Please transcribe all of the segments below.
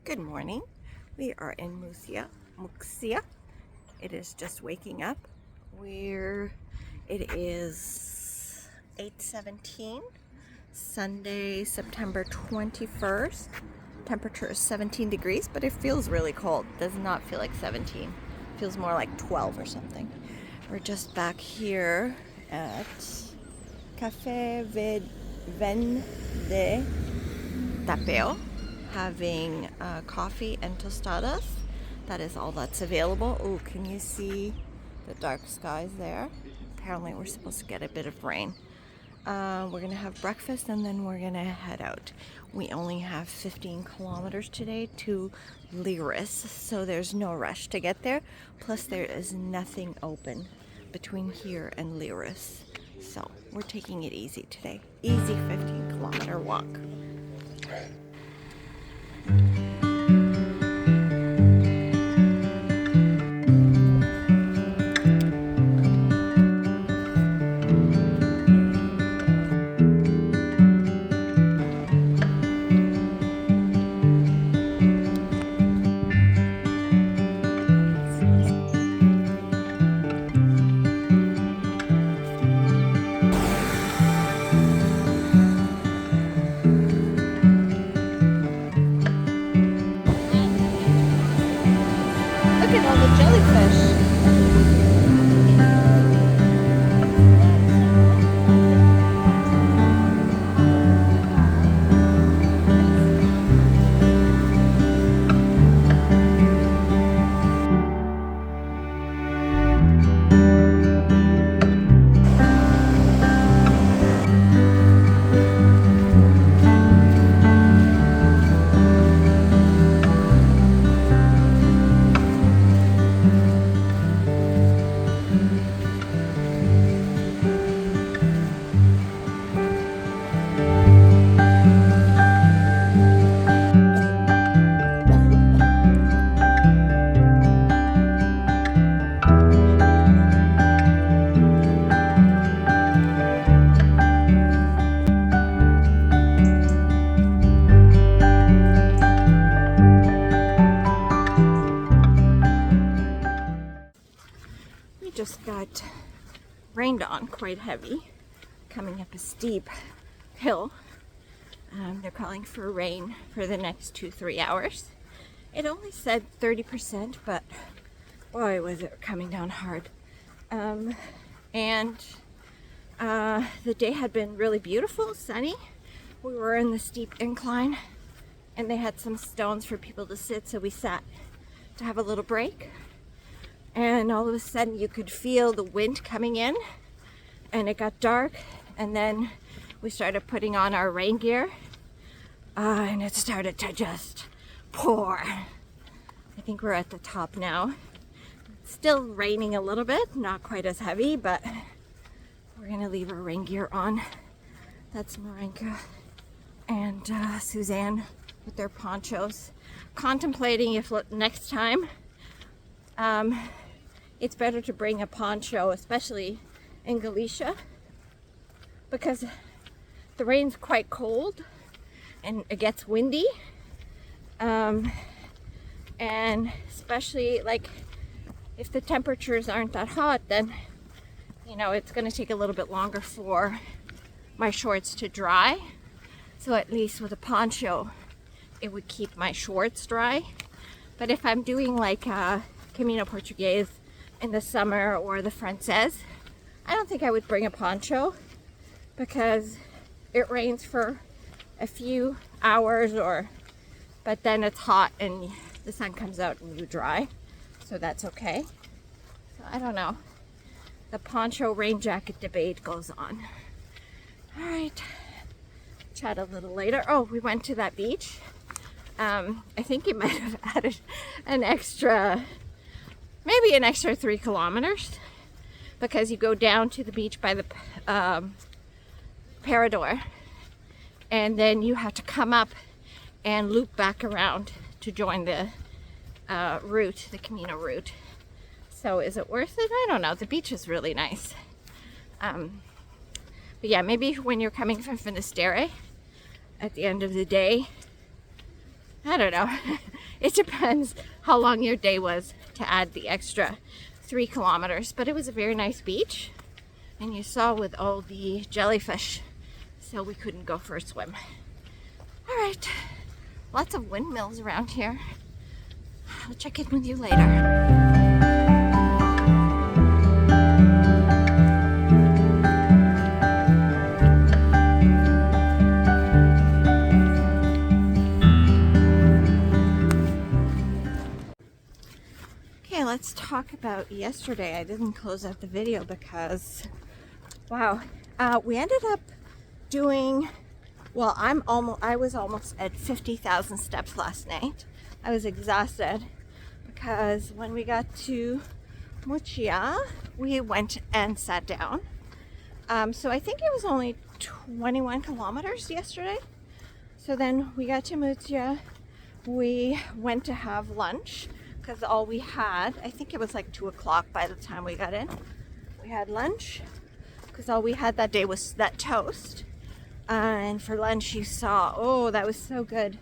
Good morning. We are in Muxia. It is just waking up. It is 8:17, Sunday, September 21st. Temperature is 17 degrees, but it feels really cold. Does not feel like 17. It feels more like 12 or something. We're just back here at Café Vende Tapeo, having coffee and tostadas. That is all that's available. Oh, can you see the dark skies there? Apparently we're supposed to get a bit of rain. We're gonna have breakfast and then we're gonna head out. We only have 15 kilometers today to Lires, so there's no rush to get there. Plus there is nothing open between here and Lires. So we're taking it easy today. Easy 15-kilometer walk. Look at all the jellyfish. We just got rained on quite heavy, coming up a steep hill. They're calling for rain for the next 2-3 hours. It only said 30%, but boy, was it coming down hard. The day had been really beautiful, sunny. We were in the steep incline and they had some stones for people to sit, so we sat to have a little break. And all of a sudden you could feel the wind coming in and it got dark, and then we started putting on our rain gear and it started to just pour. I think we're at the top now. It's still raining a little bit, not quite as heavy, but we're gonna leave our rain gear on. That's Marenka and Suzanne with their ponchos, contemplating if next time it's better to bring a poncho, especially in Galicia, because the rain's quite cold and it gets windy, and especially like if the temperatures aren't that hot, then you know it's going to take a little bit longer for my shorts to dry. So at least with a poncho it would keep my shorts dry. But if I'm doing like Camino Portuguese in the summer or the Frances, I don't think I would bring a poncho, because it rains for a few hours, but then it's hot and the sun comes out and you dry, so that's okay. So I don't know, the poncho rain jacket debate goes on. All right, chat a little later. Oh, we went to that beach. I think it might have added maybe an extra 3 kilometers, because you go down to the beach by the Parador, and then you have to come up and loop back around to join the route, the Camino route. So is it worth it? I don't know. The beach is really nice. But yeah, maybe when you're coming from Finisterre at the end of the day, I don't know. it depends how long your day was to add the extra 3 kilometers. But it was a very nice beach, and you saw with all the jellyfish, so we couldn't go for a swim. All right, lots of windmills around here. I'll check in with you later. Let's talk about yesterday. I didn't close out the video because, wow, we ended up doing, well, I was almost at 50,000 steps last night. I was exhausted because when we got to Muxía, we went and sat down. So I think it was only 21 kilometers yesterday. So then we got to Muxía, we went to have lunch, because all we had, I think it was like 2 o'clock by the time we got in. We had lunch, because all we had that day was that toast. And for lunch you saw, oh, that was so good.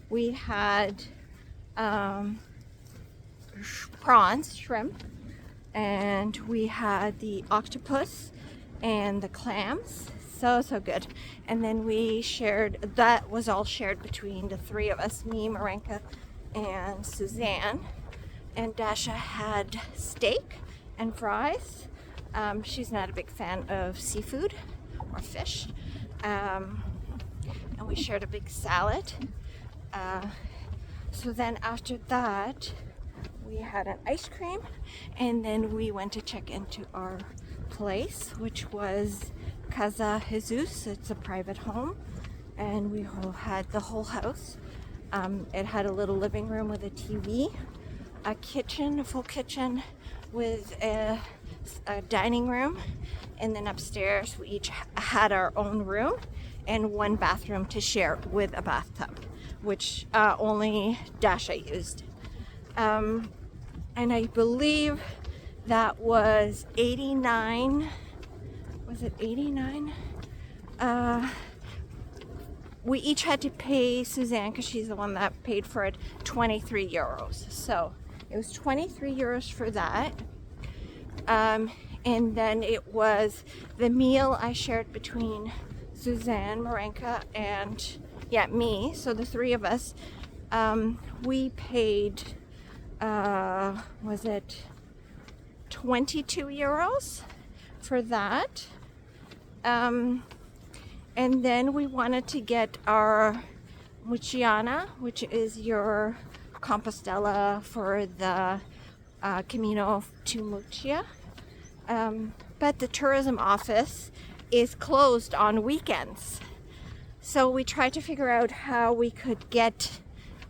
We had prawns, shrimp, and we had the octopus and the clams. So good. And then we shared, that was all shared between the 3 of us, me, Marenka, and Suzanne. And Dasha had steak and fries. She's not a big fan of seafood or fish. And we shared a big salad. So then after that, we had an ice cream. And then we went to check into our place, which was Casa Jesus. It's a private home. And we had the whole house. It had a little living room with a TV. A kitchen, a full kitchen with a dining room, and then upstairs we each had our own room and 1 bathroom to share with a bathtub, which only Dasha used. And I believe that was 89. Was it 89? We each had to pay Suzanne, because she's the one that paid for it, 23 euros. So it was 23 euros for that. And then it was the meal I shared between Suzanne, Marenka, and me. So the 3 of us, we paid, was it 22 euros for that? And then we wanted to get our Muxiana, which is your Compostela for the Camino to Muxia. But the tourism office is closed on weekends. So we tried to figure out how we could get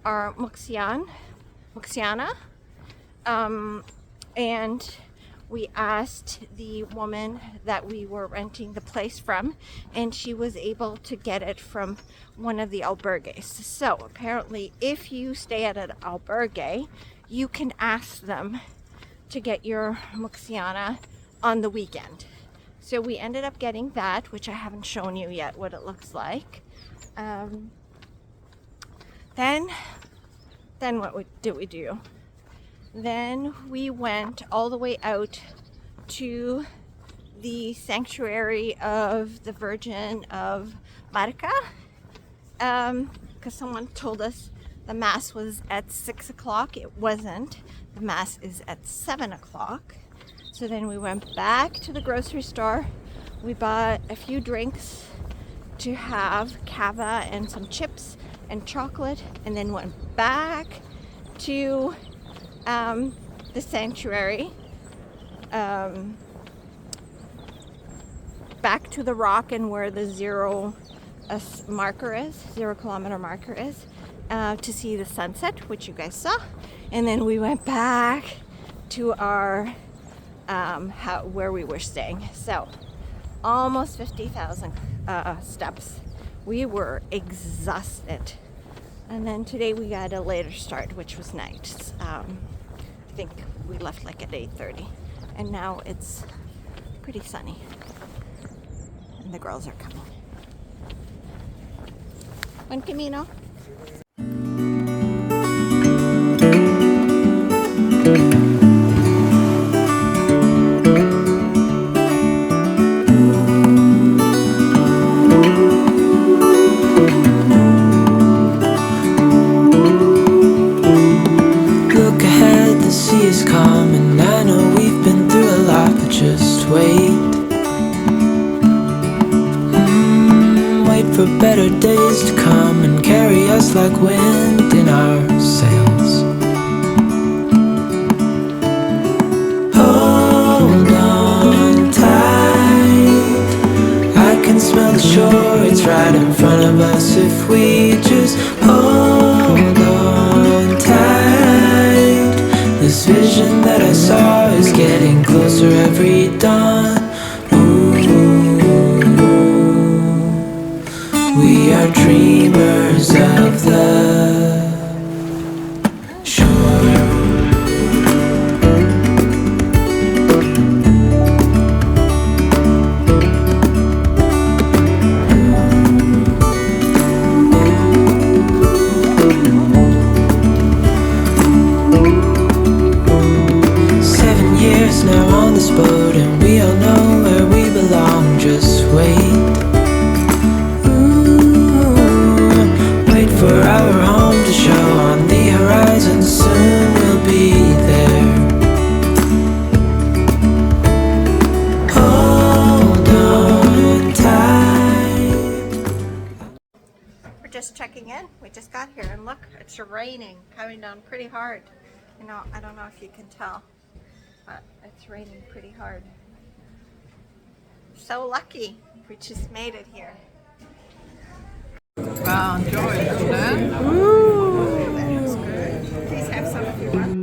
our Muxiana. And we asked the woman that we were renting the place from, and she was able to get it from one of the albergues. So apparently if you stay at an albergue, you can ask them to get your Muxiana on the weekend. So we ended up getting that, which I haven't shown you yet what it looks like. Then what did we do? Then we went all the way out to the sanctuary of the Virgin of Marca, because someone told us the Mass was at 6 o'clock. It wasn't. The Mass is at 7 o'clock. So then we went back to the grocery store. We bought a few drinks to have, cava and some chips and chocolate, and then went back to the sanctuary, back to the rock and where the 0 kilometer marker is, to see the sunset, which you guys saw. And then we went back to our where we were staying. So almost 50,000 steps. We were exhausted. And then today we got a later start, which was nice. I think we left like at 8:30, and now it's pretty sunny, and the girls are coming. Buen camino. vision that I saw is getting closer every dawn. Ooh, we are dreamers of the shore. 7 years now on this boat, and we all know where we belong. Just wait. Wait for our home to show on the horizon. Soon we'll be there. Hold on tight. We're just checking in. We just got here and look, it's raining, coming down pretty hard. You know, I don't know if you can tell, but it's raining pretty hard. So lucky we just made it here. Wow, enjoy it, isn't it? Ooh, that is good. Please have some if you want.